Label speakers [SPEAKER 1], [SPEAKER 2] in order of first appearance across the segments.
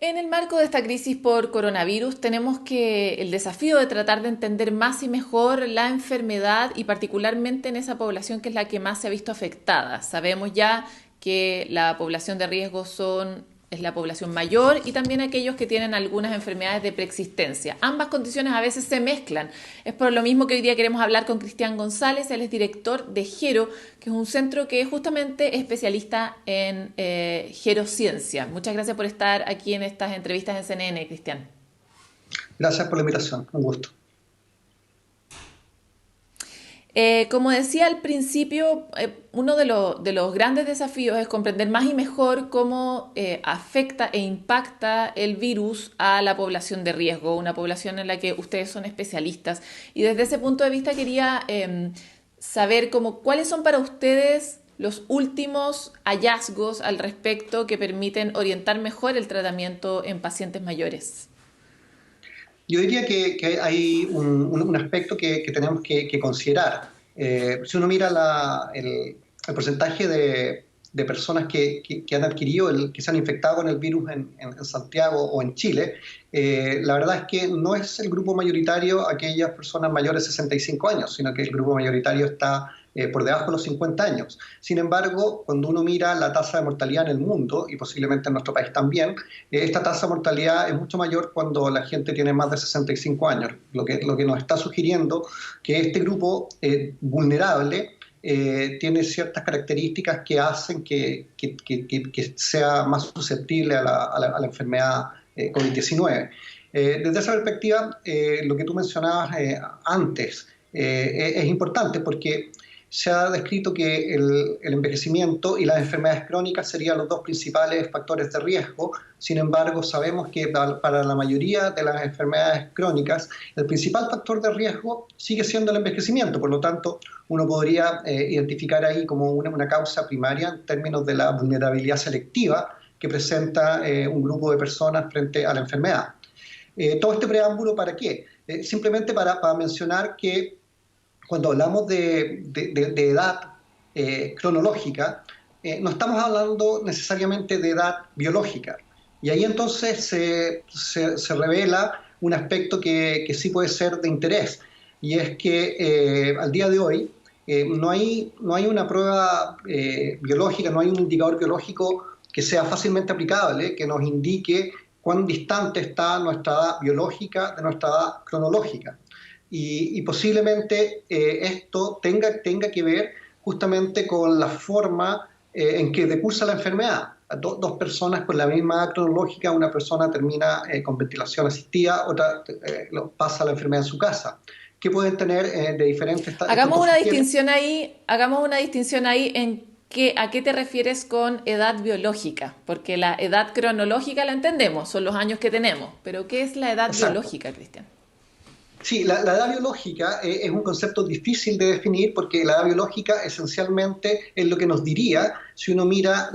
[SPEAKER 1] En el marco de esta crisis por coronavirus, tenemos que el desafío de tratar de entender más y mejor la enfermedad y particularmente en esa población que es la que más se ha visto afectada. Sabemos ya que la población de riesgo es la población mayor y también aquellos que tienen algunas enfermedades de preexistencia. Ambas condiciones a veces se mezclan. Es por lo mismo que hoy día queremos hablar con Cristian González. Él es director de Gero, que es un centro que es justamente especialista en gerociencia. Muchas gracias por estar aquí en estas entrevistas en CNN, Cristian.
[SPEAKER 2] Gracias por la invitación, un gusto.
[SPEAKER 1] Como decía al principio, uno de los grandes desafíos es comprender más y mejor cómo afecta e impacta el virus a la población de riesgo, una población en la que ustedes son especialistas. Y desde ese punto de vista quería saber cuáles son para ustedes los últimos hallazgos al respecto que permiten orientar mejor el tratamiento en pacientes mayores.
[SPEAKER 2] Yo diría que hay un aspecto que tenemos que considerar. Si uno mira el porcentaje de personas que han adquirido, que se han infectado con el virus en Santiago o en Chile, la verdad es que no es el grupo mayoritario aquellas personas mayores de 65 años, sino que el grupo mayoritario está por debajo de los 50 años. Sin embargo, cuando uno mira la tasa de mortalidad en el mundo, y posiblemente en nuestro país también, esta tasa de mortalidad es mucho mayor cuando la gente tiene más de 65 años, lo que nos está sugiriendo que este grupo vulnerable tiene ciertas características que hacen que sea más susceptible a la enfermedad COVID-19. Desde esa perspectiva, lo que tú mencionabas antes es importante porque se ha descrito que el envejecimiento y las enfermedades crónicas serían los dos principales factores de riesgo. Sin embargo, sabemos que para la mayoría de las enfermedades crónicas, el principal factor de riesgo sigue siendo el envejecimiento. Por lo tanto, uno podría identificar ahí como una causa primaria en términos de la vulnerabilidad selectiva que presenta un grupo de personas frente a la enfermedad. Todo este preámbulo, ¿para qué? Simplemente para mencionar que cuando hablamos de edad cronológica, no estamos hablando necesariamente de edad biológica. Y ahí entonces se revela un aspecto que sí puede ser de interés, y es que al día de hoy no hay una prueba biológica, no hay un indicador biológico que sea fácilmente aplicable, que nos indique cuán distante está nuestra edad biológica de nuestra edad cronológica. Y posiblemente esto tenga que ver justamente con la forma en que decursa la enfermedad. Dos personas con la misma edad cronológica, una persona termina con ventilación asistida, otra pasa la enfermedad en su casa. ¿Qué pueden tener de diferentes? Esto sugiere.
[SPEAKER 1] Hagamos una distinción ahí en a qué te refieres con edad biológica, porque la edad cronológica la entendemos, son los años que tenemos, pero ¿qué es la edad
[SPEAKER 2] Exacto.
[SPEAKER 1] biológica, Cristian?
[SPEAKER 2] Sí, la edad biológica es un concepto difícil de definir porque la edad biológica esencialmente es lo que nos diría si uno mira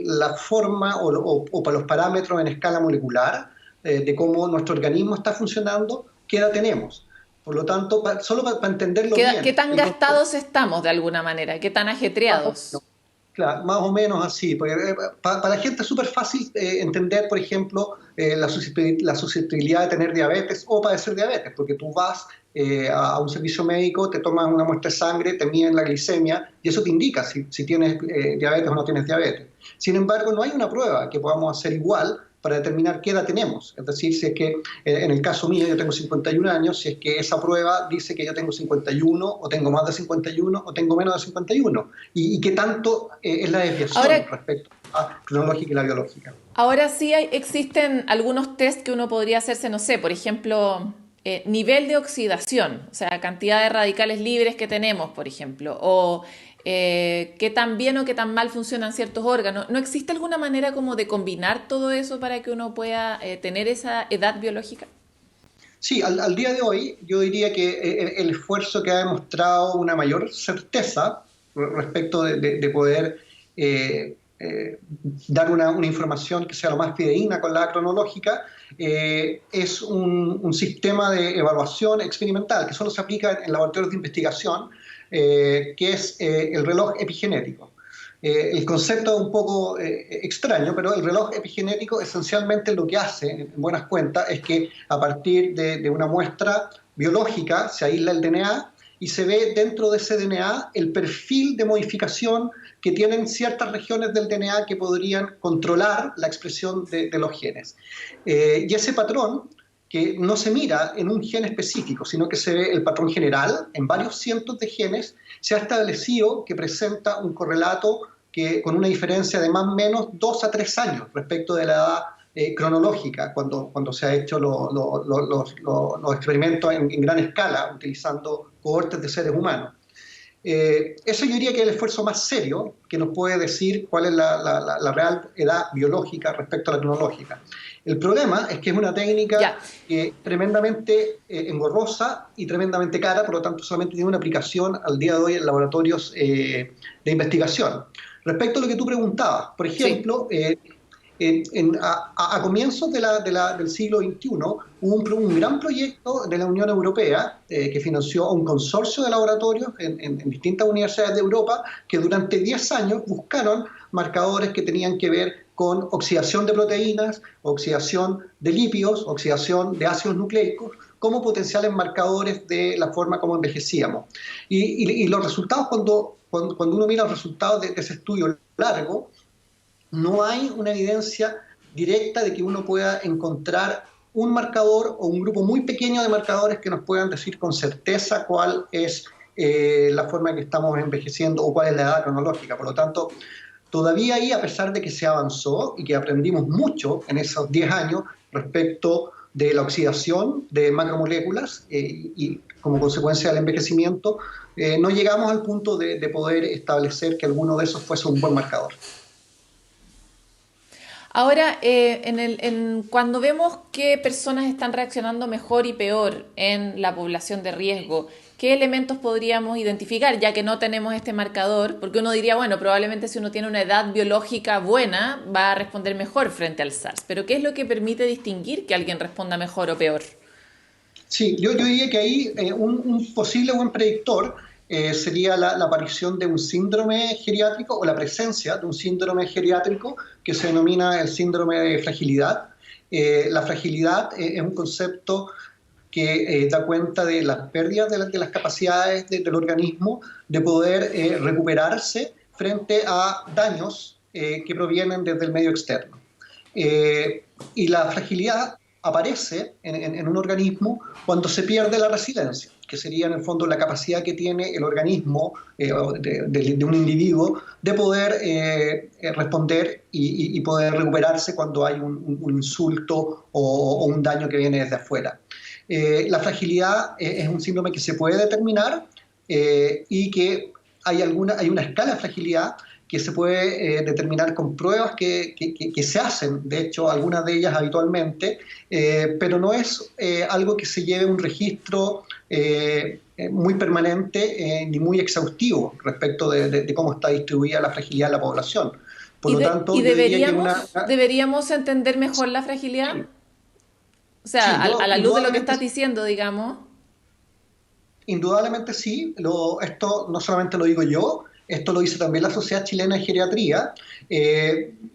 [SPEAKER 2] la forma o para los parámetros en escala molecular de cómo nuestro organismo está funcionando, qué edad tenemos. Por lo tanto, solo para entenderlo
[SPEAKER 1] Qué
[SPEAKER 2] bien,
[SPEAKER 1] tan
[SPEAKER 2] el concepto,
[SPEAKER 1] gastados estamos de alguna manera? ¿Qué tan
[SPEAKER 2] más o
[SPEAKER 1] ajetreados?
[SPEAKER 2] menos. Claro, más o menos así. Porque, para la gente es súper fácil entender, por ejemplo, la susceptibilidad de tener diabetes o padecer diabetes, porque tú vas a un servicio médico, te tomas una muestra de sangre, te miden la glicemia y eso te indica si tienes diabetes o no tienes diabetes. Sin embargo, no hay una prueba que podamos hacer igual para determinar qué edad tenemos. Es decir, si es que en el caso mío yo tengo 51 años, si es que esa prueba dice que yo tengo 51 o tengo más de 51 o tengo menos de 51 y qué tanto es la
[SPEAKER 1] Ahora,
[SPEAKER 2] desviación respecto a la cronológica y la biológica.
[SPEAKER 1] ahora sí existen algunos test que uno podría hacerse, no sé, por ejemplo, nivel de oxidación, o sea, cantidad de radicales libres que tenemos, por ejemplo, o qué tan bien o qué tan mal funcionan ciertos órganos. ¿No existe alguna manera como de combinar todo eso para que uno pueda tener esa edad biológica?
[SPEAKER 2] Sí, al día de hoy yo diría que el esfuerzo que ha demostrado una mayor certeza respecto de poder eh, eh, dar una información que sea lo más fidedigna con la cronológica es un sistema de evaluación experimental que solo se aplica en laboratorios de investigación, que es el reloj epigenético. El concepto es un poco extraño, pero el reloj epigenético esencialmente lo que hace, en buenas cuentas, es que a partir de una muestra biológica se aísla el DNA y se ve dentro de ese DNA el perfil de modificación que tienen ciertas regiones del DNA que podrían controlar la expresión de los genes. Y ese patrón, que no se mira en un gen específico, sino que se ve el patrón general en varios cientos de genes, se ha establecido que presenta un correlato con una diferencia de más o menos 2 a 3 años respecto de la edad cronológica, cuando se ha hecho los experimentos en gran escala, utilizando cohortes de seres humanos. Eso yo diría que es el esfuerzo más serio que nos puede decir cuál es la real edad biológica respecto a la cronológica. El problema es que es una técnica tremendamente engorrosa y tremendamente cara, por lo tanto solamente tiene una aplicación al día de hoy en laboratorios de investigación. Respecto a lo que tú preguntabas, por ejemplo, a comienzos del siglo XXI hubo un gran proyecto de la Unión Europea que financió a un consorcio de laboratorios en distintas universidades de Europa que durante 10 años buscaron marcadores que tenían que ver con oxidación de proteínas, oxidación de lípidos, oxidación de ácidos nucleicos, como potenciales marcadores de la forma como envejecíamos. Y los resultados, cuando uno mira los resultados de ese estudio largo, no hay una evidencia directa de que uno pueda encontrar un marcador o un grupo muy pequeño de marcadores que nos puedan decir con certeza cuál es la forma en que estamos envejeciendo o cuál es la edad cronológica. Por lo tanto, todavía ahí, a pesar de que se avanzó y que aprendimos mucho en esos 10 años respecto de la oxidación de macromoléculas y como consecuencia del envejecimiento, no llegamos al punto de poder establecer que alguno de esos fuese un buen marcador.
[SPEAKER 1] Ahora, cuando vemos qué personas están reaccionando mejor y peor en la población de riesgo, ¿qué elementos podríamos identificar, ya que no tenemos este marcador? Porque uno diría, bueno, probablemente si uno tiene una edad biológica buena, va a responder mejor frente al SARS. Pero ¿qué es lo que permite distinguir que alguien responda mejor o peor?
[SPEAKER 2] Sí, yo diría que ahí un posible buen predictor sería la aparición de un síndrome geriátrico o la presencia de un síndrome geriátrico que se denomina el síndrome de fragilidad. La fragilidad es un concepto que da cuenta de las pérdidas de las capacidades del organismo de poder recuperarse frente a daños que provienen desde el medio externo. Y la fragilidad aparece en un organismo cuando se pierde la resiliencia, que sería en el fondo la capacidad que tiene el organismo de un individuo de poder responder y poder recuperarse cuando hay un insulto o un daño que viene desde afuera. La fragilidad es un síndrome que se puede determinar y que hay una escala de fragilidad que se puede determinar con pruebas que se hacen, de hecho algunas de ellas habitualmente, pero no es algo que se lleve un registro muy permanente ni muy exhaustivo respecto de cómo está distribuida la fragilidad de la población. Por lo tanto,
[SPEAKER 1] ¿y deberíamos entender mejor la fragilidad?
[SPEAKER 2] Sí.
[SPEAKER 1] O sea,
[SPEAKER 2] Sí,
[SPEAKER 1] a la luz de lo que estás diciendo, digamos.
[SPEAKER 2] Indudablemente sí, esto no solamente lo digo yo, esto lo dice también la Sociedad Chilena de Geriatría.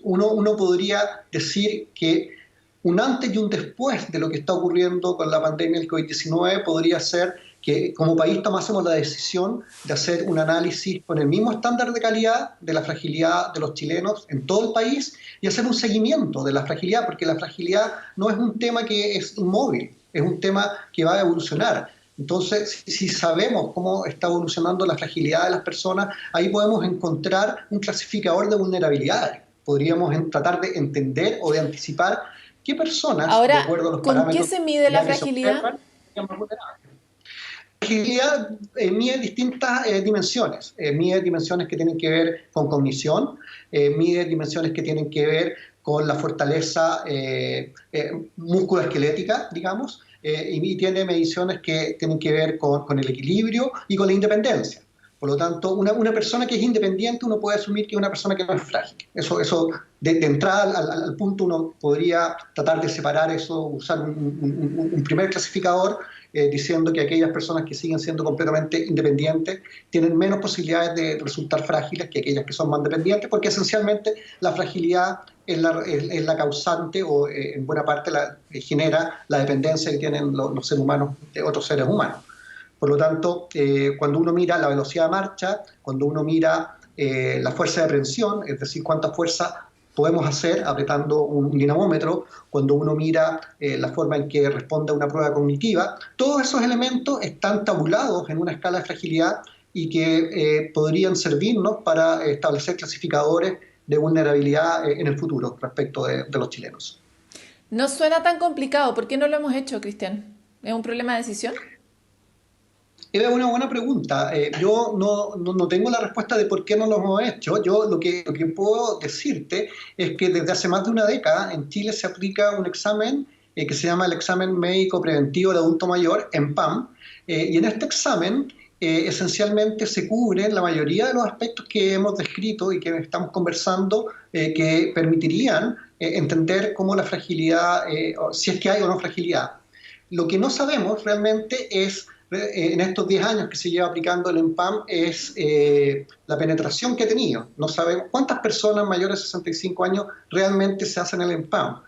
[SPEAKER 2] Uno podría decir que un antes y un después de lo que está ocurriendo con la pandemia del COVID-19 podría ser que como país tomásemos la decisión de hacer un análisis con el mismo estándar de calidad de la fragilidad de los chilenos en todo el país y hacer un seguimiento de la fragilidad, porque la fragilidad no es un tema que es inmóvil, es un tema que va a evolucionar. Entonces, si sabemos cómo está evolucionando la fragilidad de las personas, ahí podemos encontrar un clasificador de vulnerabilidades. Podríamos tratar de entender o de anticipar qué personas,
[SPEAKER 1] ahora,
[SPEAKER 2] de acuerdo a los
[SPEAKER 1] ¿con
[SPEAKER 2] parámetros
[SPEAKER 1] qué se mide la
[SPEAKER 2] que se
[SPEAKER 1] fragilidad?
[SPEAKER 2] observan, serían más vulnerables. La fragilidad mide distintas dimensiones. Mide dimensiones que tienen que ver con cognición, mide dimensiones que tienen que ver con la fortaleza musculoesquelética, digamos, y tiene mediciones que tienen que ver con el equilibrio y con la independencia. Por lo tanto, una persona que es independiente, uno puede asumir que es una persona que no es frágil. Eso de entrada al punto, uno podría tratar de separar eso, usar un primer clasificador diciendo que aquellas personas que siguen siendo completamente independientes tienen menos posibilidades de resultar frágiles que aquellas que son más dependientes, porque esencialmente la fragilidad es la causante o en buena parte genera la dependencia que tienen los seres humanos de otros seres humanos. Por lo tanto, cuando uno mira la velocidad de marcha, cuando uno mira la fuerza de aprehensión, es decir, cuánta fuerza podemos hacer apretando un dinamómetro, cuando uno mira la forma en que responde a una prueba cognitiva, todos esos elementos están tabulados en una escala de fragilidad y que podrían servirnos para establecer clasificadores de vulnerabilidad en el futuro respecto de los chilenos.
[SPEAKER 1] No suena tan complicado. ¿Por qué no lo hemos hecho, Cristian? ¿Es un problema de decisión?
[SPEAKER 2] Es una buena pregunta. Yo no tengo la respuesta de por qué no lo hemos hecho. Yo lo que puedo decirte es que desde hace más de una década en Chile se aplica un examen que se llama el examen médico preventivo de adulto mayor, EMPAM, y en este examen esencialmente se cubren la mayoría de los aspectos que hemos descrito y que estamos conversando que permitirían entender cómo la fragilidad, si es que hay o no fragilidad. Lo que no sabemos realmente es en estos 10 años que se lleva aplicando el EMPAM es la penetración que ha tenido. No sabemos cuántas personas mayores de 65 años realmente se hacen el EMPAM.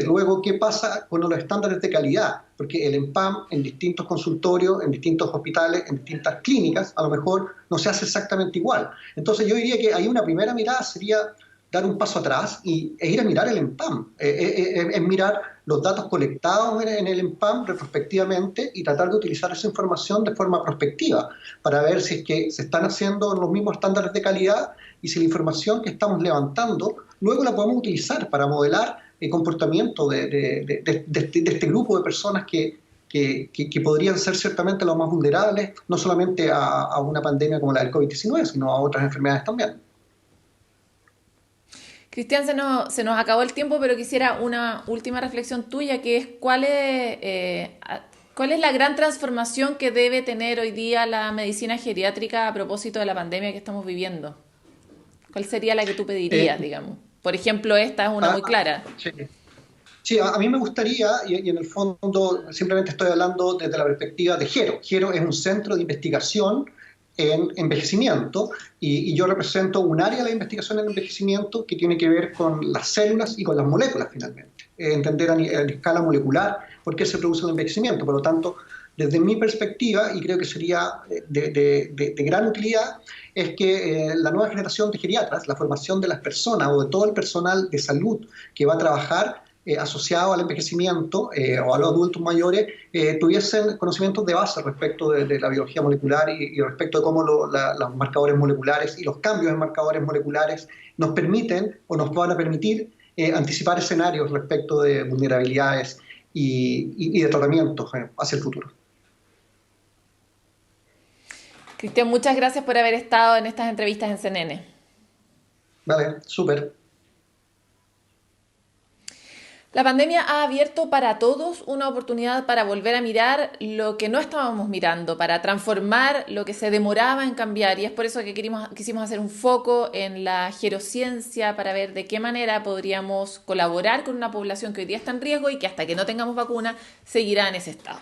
[SPEAKER 2] Luego, ¿qué pasa con los estándares de calidad? Porque el EMPAM en distintos consultorios, en distintos hospitales, en distintas clínicas, a lo mejor no se hace exactamente igual. Entonces yo diría que ahí una primera mirada sería dar un paso atrás e ir a mirar el EMPAM, es mirar los datos colectados en el EMPAM retrospectivamente y tratar de utilizar esa información de forma prospectiva para ver si es que se están haciendo los mismos estándares de calidad y si la información que estamos levantando luego la podemos utilizar para modelar el comportamiento de este grupo de personas que podrían ser ciertamente los más vulnerables, no solamente a una pandemia como la del COVID-19, sino a otras enfermedades también.
[SPEAKER 1] Cristian, se nos acabó el tiempo, pero quisiera una última reflexión tuya, que es cuál es la gran transformación que debe tener hoy día la medicina geriátrica a propósito de la pandemia que estamos viviendo. ¿Cuál sería la que tú pedirías, digamos? Por ejemplo, esta es una muy clara.
[SPEAKER 2] Sí. Sí, a mí me gustaría, y en el fondo simplemente estoy hablando desde la perspectiva de GERO. GERO es un centro de investigación en envejecimiento y yo represento un área de la investigación en envejecimiento que tiene que ver con las células y con las moléculas finalmente. Entender a escala molecular por qué se produce el envejecimiento. Por lo tanto, desde mi perspectiva, y creo que sería de gran utilidad, es que la nueva generación de geriatras, la formación de las personas o de todo el personal de salud que va a trabajar asociado al envejecimiento o a los adultos mayores tuviesen conocimientos de base respecto de la biología molecular y respecto de cómo los marcadores moleculares y los cambios en marcadores moleculares nos permiten o nos van a permitir anticipar escenarios respecto de vulnerabilidades y de tratamientos hacia el futuro.
[SPEAKER 1] Cristian, muchas gracias por haber estado en estas entrevistas en CNN.
[SPEAKER 2] Vale, súper.
[SPEAKER 1] La pandemia ha abierto para todos una oportunidad para volver a mirar lo que no estábamos mirando, para transformar lo que se demoraba en cambiar. Y es por eso que quisimos hacer un foco en la gerociencia para ver de qué manera podríamos colaborar con una población que hoy día está en riesgo y que hasta que no tengamos vacuna seguirá en ese estado.